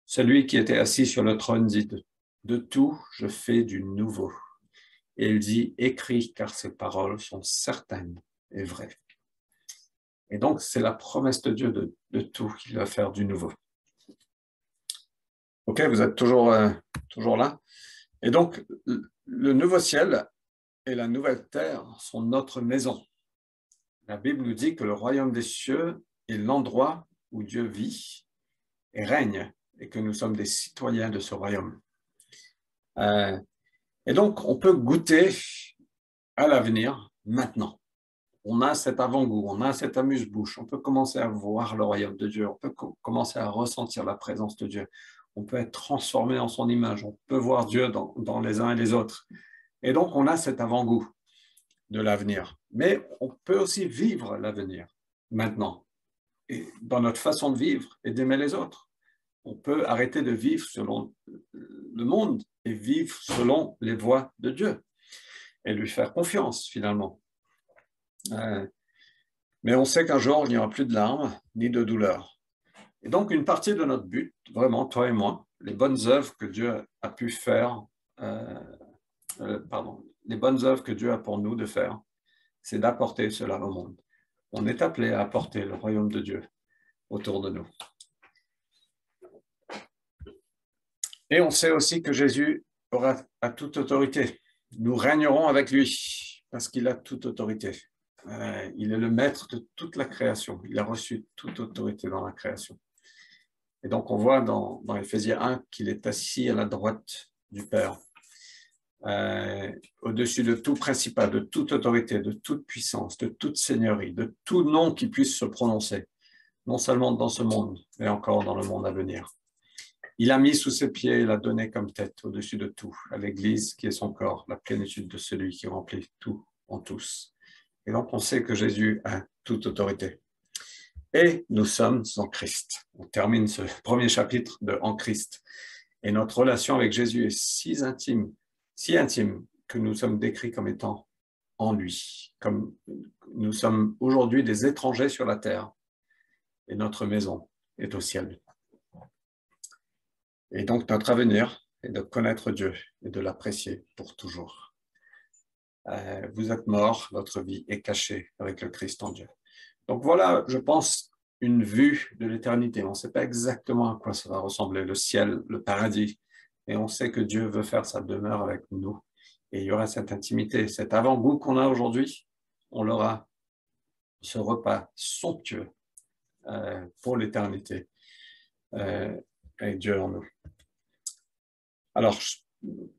Celui qui était assis sur le trône dit « De tout, je fais du nouveau. » Et il dit « Écris, car ces paroles sont certaines et vraies. » Et donc, c'est la promesse de Dieu de tout qu'il va faire du nouveau. OK, vous êtes toujours là? Et donc, le nouveau ciel et la nouvelle terre sont notre maison. La Bible nous dit que le royaume des cieux est l'endroit où Dieu vit et règne, et que nous sommes des citoyens de ce royaume. Et donc, on peut goûter à l'avenir maintenant. on a cet avant-goût, on a cet amuse-bouche, on peut commencer à voir le royaume de Dieu, on peut commencer à ressentir la présence de Dieu, on peut être transformé en son image, on peut voir Dieu dans les uns et les autres. Et donc, on a cet avant-goût de l'avenir. Mais on peut aussi vivre l'avenir maintenant, et dans notre façon de vivre et d'aimer les autres. On peut arrêter de vivre selon le monde et vivre selon les voies de Dieu et lui faire confiance finalement. Mais on sait qu'un jour, il n'y aura plus de larmes ni de douleurs. Et donc, une partie de notre but, vraiment, toi et moi, les bonnes œuvres que Dieu a pu faire, les bonnes œuvres que Dieu a pour nous de faire, c'est d'apporter cela au monde. On est appelé à apporter le royaume de Dieu autour de nous. Et on sait aussi que Jésus aura toute autorité. Nous régnerons avec lui parce qu'il a toute autorité. Il est le maître de toute la création. Il a reçu toute autorité dans la création. Et donc, on voit dans Éphésiens 1 qu'il est assis à la droite du Père, au-dessus de tout principat, de toute autorité, de toute puissance, de toute seigneurie, de tout nom qui puisse se prononcer, non seulement dans ce monde, mais encore dans le monde à venir. Il a mis sous ses pieds et l'a donné comme tête au-dessus de tout, à l'Église qui est son corps, la plénitude de celui qui remplit tout en tous. Et donc, on sait que Jésus a toute autorité. Et nous sommes en Christ. On termine ce premier chapitre de En Christ. Et notre relation avec Jésus est si intime que nous sommes décrits comme étant en lui. Comme nous sommes aujourd'hui des étrangers sur la terre et notre maison est au ciel. Et donc, notre avenir est de connaître Dieu et de l'apprécier pour toujours. Vous êtes morts, votre vie est cachée avec le Christ en Dieu. Donc voilà, je pense, une vue de l'éternité. On ne sait pas exactement à quoi ça va ressembler, le ciel, le paradis. Et on sait que Dieu veut faire sa demeure avec nous. Et il y aura cette intimité, cet avant-goût qu'on a aujourd'hui. On l'aura, ce repas somptueux pour l'éternité. Avec Dieu en nous. Alors,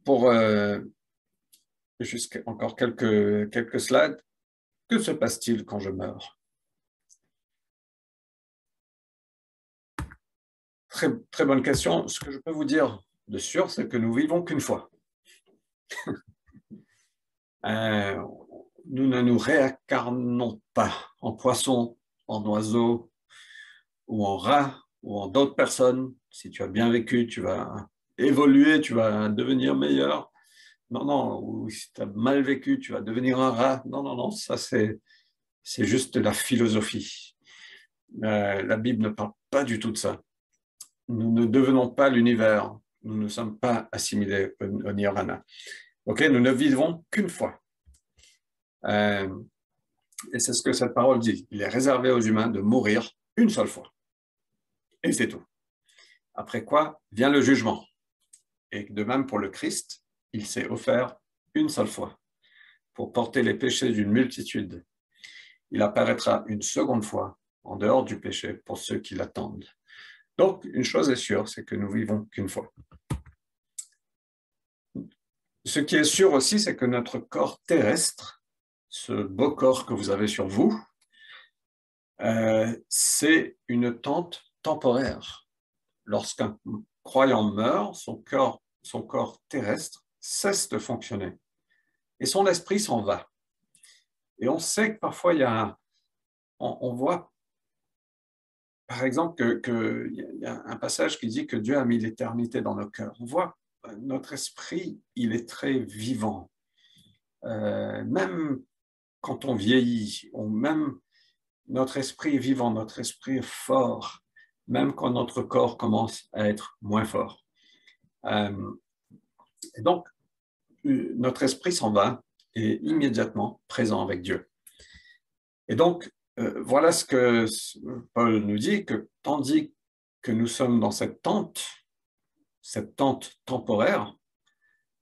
pour juste encore quelques slides, que se passe-t-il quand je meurs? Très, très bonne question. Ce que je peux vous dire de sûr, c'est que nous vivons qu'une fois. Nous ne nous réincarnons pas en poisson, en oiseau ou en rat ou en d'autres personnes. Si tu as bien vécu, tu vas évoluer, tu vas devenir meilleur. Non, non, ou si tu as mal vécu, tu vas devenir un rat. Non, non, non, ça c'est juste de la philosophie. La Bible ne parle pas du tout de ça. Nous ne devenons pas l'univers. Nous ne sommes pas assimilés au nirvana. Ok, nous ne vivons qu'une fois. Et c'est ce que cette parole dit. Il est réservé aux humains de mourir une seule fois. Et c'est tout. Après quoi vient le jugement. Et de même pour le Christ, il s'est offert une seule fois pour porter les péchés d'une multitude. Il apparaîtra une seconde fois en dehors du péché pour ceux qui l'attendent. Donc, une chose est sûre, c'est que nous vivons qu'une fois. Ce qui est sûr aussi, c'est que notre corps terrestre, ce beau corps que vous avez sur vous, c'est une tente temporaire. Lorsqu'un croyant meurt, son corps terrestre cesse de fonctionner et son esprit s'en va. Et on sait que parfois, on voit, par exemple, qu'il y a un passage qui dit que Dieu a mis l'éternité dans nos cœurs. On voit notre esprit, il est très vivant. Même quand on vieillit, même notre esprit est vivant, notre esprit est fort, même quand notre corps commence à être moins fort. Et donc, notre esprit s'en va et est immédiatement présent avec Dieu. Et donc, voilà ce que Paul nous dit, que tandis que nous sommes dans cette tente temporaire,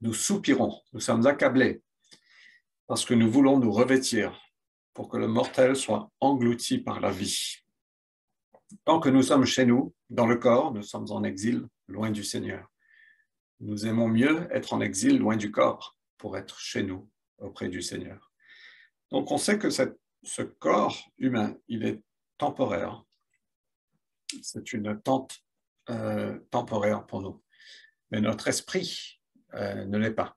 nous soupirons, nous sommes accablés, parce que nous voulons nous revêtir pour que le mortel soit englouti par la vie. Tant que nous sommes chez nous, dans le corps, nous sommes en exil, loin du Seigneur. Nous aimons mieux être en exil, loin du corps, pour être chez nous, auprès du Seigneur. Donc on sait que cette ce corps humain, il est temporaire. C'est une tente temporaire pour nous. Mais notre esprit ne l'est pas.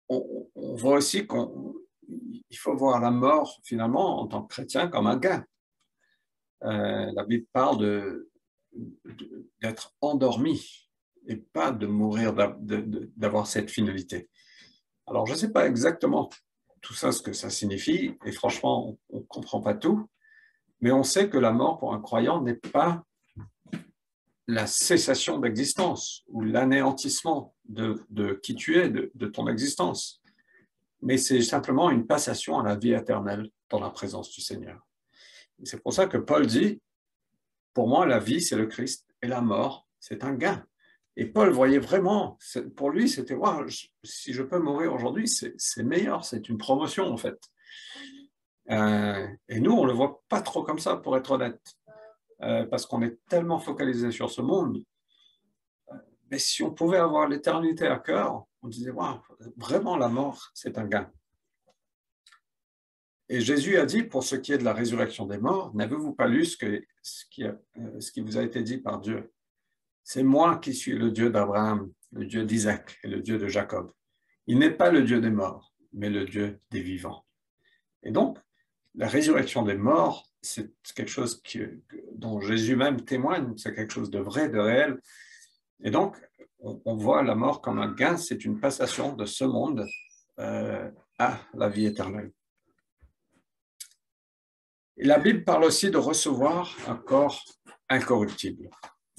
On voit aussi qu'il faut voir la mort, finalement, en tant que chrétien, comme un gain. La Bible parle d'être endormi et pas de mourir, d'avoir cette finalité. Alors, je ne sais pas exactement tout ça, ce que ça signifie, et franchement, on ne comprend pas tout, mais on sait que la mort, pour un croyant, n'est pas la cessation d'existence ou l'anéantissement de qui tu es, de ton existence, mais c'est simplement une passation à la vie éternelle dans la présence du Seigneur. C'est pour ça que Paul dit, pour moi, la vie, c'est le Christ, et la mort, c'est un gain. Et Paul voyait vraiment, pour lui, c'était, wow, si je peux mourir aujourd'hui, c'est meilleur, c'est une promotion en fait. Et nous, on ne le voit pas trop comme ça, pour être honnête, parce qu'on est tellement focalisé sur ce monde. Mais si on pouvait avoir l'éternité à cœur, on disait, wow, vraiment la mort, c'est un gain. Et Jésus a dit, pour ce qui est de la résurrection des morts, n'avez-vous pas lu ce qui vous a été dit par Dieu? C'est moi qui suis le Dieu d'Abraham, le Dieu d'Isaac et le Dieu de Jacob. Il n'est pas le Dieu des morts, mais le Dieu des vivants. Et donc, la résurrection des morts, c'est quelque chose dont Jésus même témoigne, c'est quelque chose de vrai, de réel. Et donc, on voit la mort comme un gain, c'est une passation de ce monde à la vie éternelle. Et la Bible parle aussi de recevoir un corps incorruptible.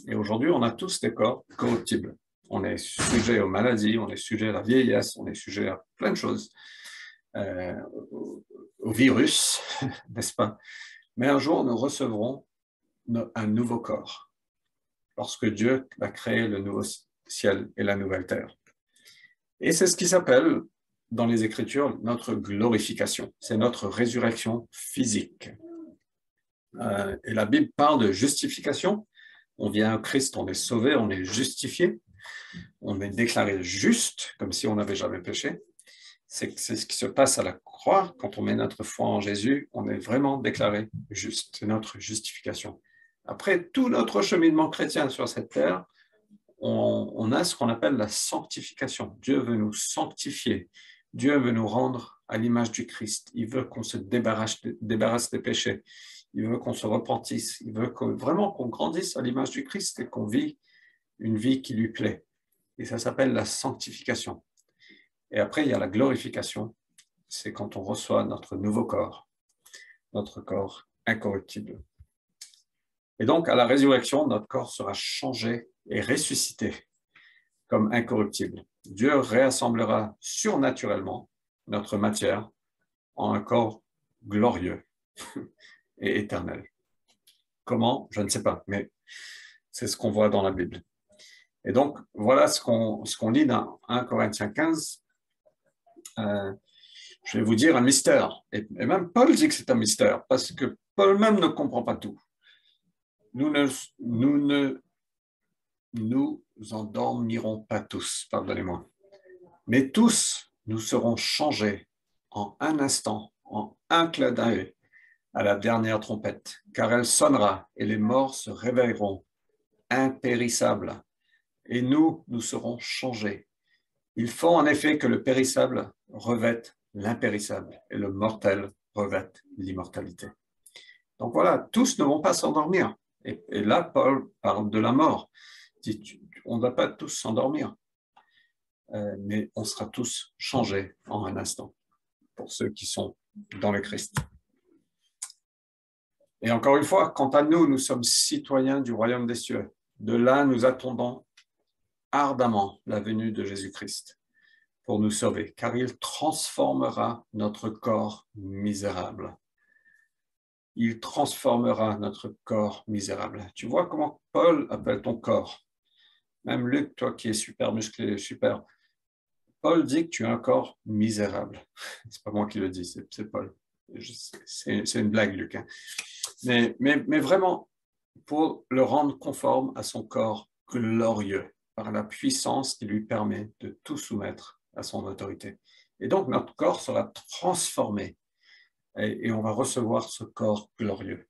Et aujourd'hui, on a tous des corps corruptibles. On est sujet aux maladies, on est sujet à la vieillesse, on est sujet à plein de choses, au virus, n'est-ce pas? Mais un jour, nous recevrons un nouveau corps, lorsque Dieu va créer le nouveau ciel et la nouvelle terre. Et c'est ce qui s'appelle, dans les Écritures, notre glorification. C'est notre résurrection physique. Et la Bible parle de justification. On vient à Christ, on est sauvé, on est justifié, on est déclaré juste, comme si on n'avait jamais péché. C'est ce qui se passe à la croix. Quand on met notre foi en Jésus, on est vraiment déclaré juste. C'est notre justification. Après tout notre cheminement chrétien sur cette terre, on a ce qu'on appelle la sanctification. Dieu veut nous sanctifier. Dieu veut nous rendre à l'image du Christ. Il veut qu'on se débarrasse des péchés. Il veut qu'on se repentisse. Il veut vraiment qu'on grandisse à l'image du Christ et qu'on vit une vie qui lui plaît. Et ça s'appelle la sanctification. Et après, il y a la glorification. C'est quand on reçoit notre nouveau corps, notre corps incorruptible. Et donc, à la résurrection, notre corps sera changé et ressuscité comme incorruptible. Dieu réassemblera surnaturellement notre matière en un corps glorieux et éternel. Comment? Je ne sais pas, mais c'est ce qu'on voit dans la Bible. Et donc, voilà ce qu'on lit dans 1 Corinthiens 15. Je vais vous dire un mystère. Et même Paul dit que c'est un mystère, parce que Paul même ne comprend pas tout. Nous ne nous endormirons pas tous, pardonnez-moi. Mais tous, nous serons changés en un instant, en un clin d'œil, à la dernière trompette, car elle sonnera et les morts se réveilleront, impérissables, et nous serons changés. Il faut en effet que le périssable revête l'impérissable et le mortel revête l'immortalité. Donc voilà, tous ne vont pas s'endormir. Et là, Paul parle de la mort. Il dit, on ne va pas tous s'endormir, mais on sera tous changés en un instant, pour ceux qui sont dans le Christ. Et encore une fois, quant à nous, nous sommes citoyens du royaume des cieux. De là, nous attendons ardemment la venue de Jésus-Christ pour nous sauver, car il transformera notre corps misérable. Il transformera notre corps misérable. Tu vois comment Paul appelle ton corps? Même Luc, toi qui es super musclé, super. Paul dit que tu as un corps misérable. C'est pas moi qui le dis, c'est Paul. C'est une blague, Luc. Hein. Mais vraiment, pour le rendre conforme à son corps glorieux, par la puissance qui lui permet de tout soumettre à son autorité. Et donc, notre corps sera transformé et on va recevoir ce corps glorieux.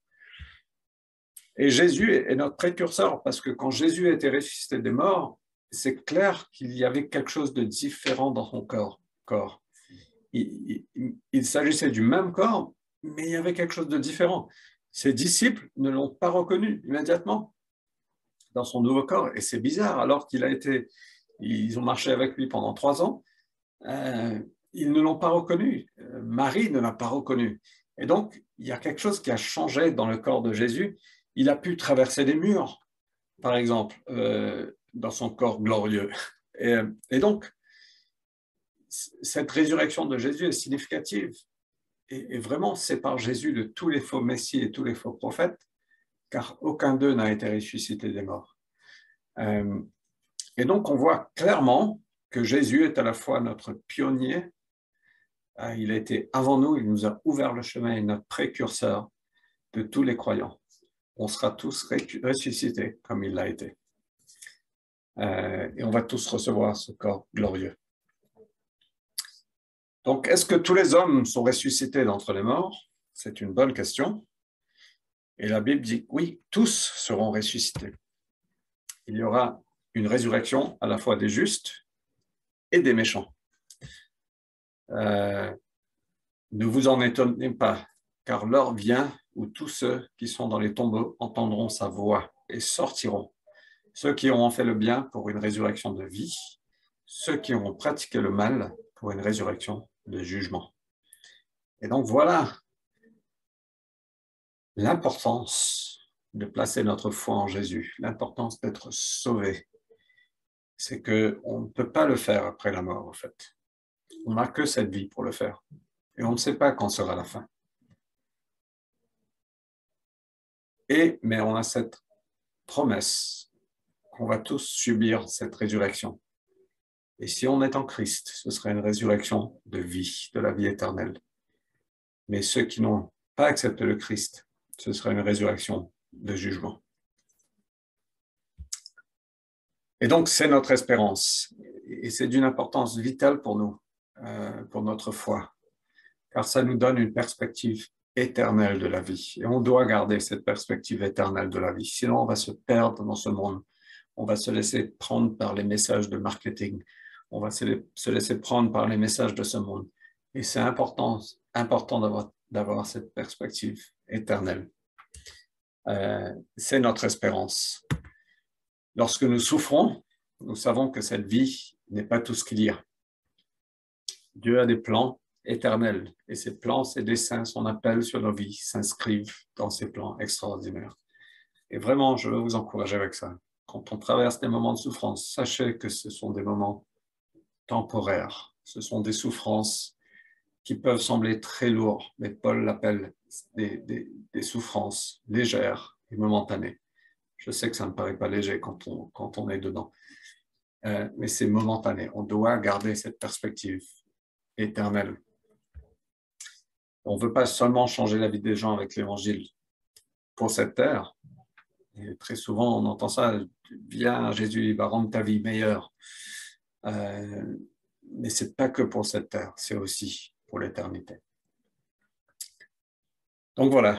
Et Jésus est notre précurseur parce que quand Jésus a été ressuscité des morts, c'est clair qu'il y avait quelque chose de différent dans son corps. Il s'agissait du même corps, mais il y avait quelque chose de différent. Ses disciples ne l'ont pas reconnu immédiatement dans son nouveau corps. Et c'est bizarre, alors ils ont marché avec lui pendant 3 ans, ils ne l'ont pas reconnu. Marie ne l'a pas reconnu. Et donc, il y a quelque chose qui a changé dans le corps de Jésus. Il a pu traverser des murs, par exemple, dans son corps glorieux. Et donc, cette résurrection de Jésus est significative. Et vraiment, c'est par Jésus de tous les faux messies et tous les faux prophètes, car aucun d'eux n'a été ressuscité des morts. Et donc, on voit clairement que Jésus est à la fois notre pionnier, il a été avant nous, il nous a ouvert le chemin et notre précurseur de tous les croyants. On sera tous ressuscités comme il l'a été. Et on va tous recevoir ce corps glorieux. Donc, est-ce que tous les hommes sont ressuscités d'entre les morts? C'est une bonne question. Et la Bible dit oui, tous seront ressuscités. Il y aura une résurrection à la fois des justes et des méchants. Ne vous en étonnez pas, car l'heure vient où tous ceux qui sont dans les tombeaux entendront sa voix et sortiront. Ceux qui auront fait le bien pour une résurrection de vie, ceux qui auront pratiqué le mal pour une résurrection de jugement. Et donc voilà l'importance de placer notre foi en Jésus, l'importance d'être sauvé. C'est qu'on ne peut pas le faire après la mort, en fait. On n'a que cette vie pour le faire. Et on ne sait pas quand sera la fin. Mais on a cette promesse qu'on va tous subir cette résurrection. Et si on est en Christ, ce sera une résurrection de vie, de la vie éternelle. Mais ceux qui n'ont pas accepté le Christ, ce sera une résurrection de jugement. Et donc, c'est notre espérance. Et c'est d'une importance vitale pour nous, pour notre foi, car ça nous donne une perspective éternelle de la vie. Et on doit garder cette perspective éternelle de la vie. Sinon, on va se perdre dans ce monde. On va se laisser prendre par les messages de marketing. On va se laisser prendre par les messages de ce monde. Et c'est important d'avoir cette perspective éternelle. C'est notre espérance. Lorsque nous souffrons, nous savons que cette vie n'est pas tout ce qu'il y a. Dieu a des plans éternels et ces plans, ces desseins, son appel sur nos vies s'inscrivent dans ces plans extraordinaires. Et vraiment, je veux vous encourager avec ça. Quand on traverse des moments de souffrance, sachez que ce sont des moments temporaires. Ce sont des souffrances qui peuvent sembler très lourdes, mais Paul l'appelle des souffrances légères et momentanées. Je sais que ça ne paraît pas léger quand on est dedans, mais c'est momentané. On doit garder cette perspective éternelle. On ne veut pas seulement changer la vie des gens avec l'Évangile pour cette terre. Et très souvent, on entend ça, viens, Jésus, il va rendre ta vie meilleure. Mais ce n'est pas que pour cette terre, c'est aussi pour l'éternité. Donc voilà.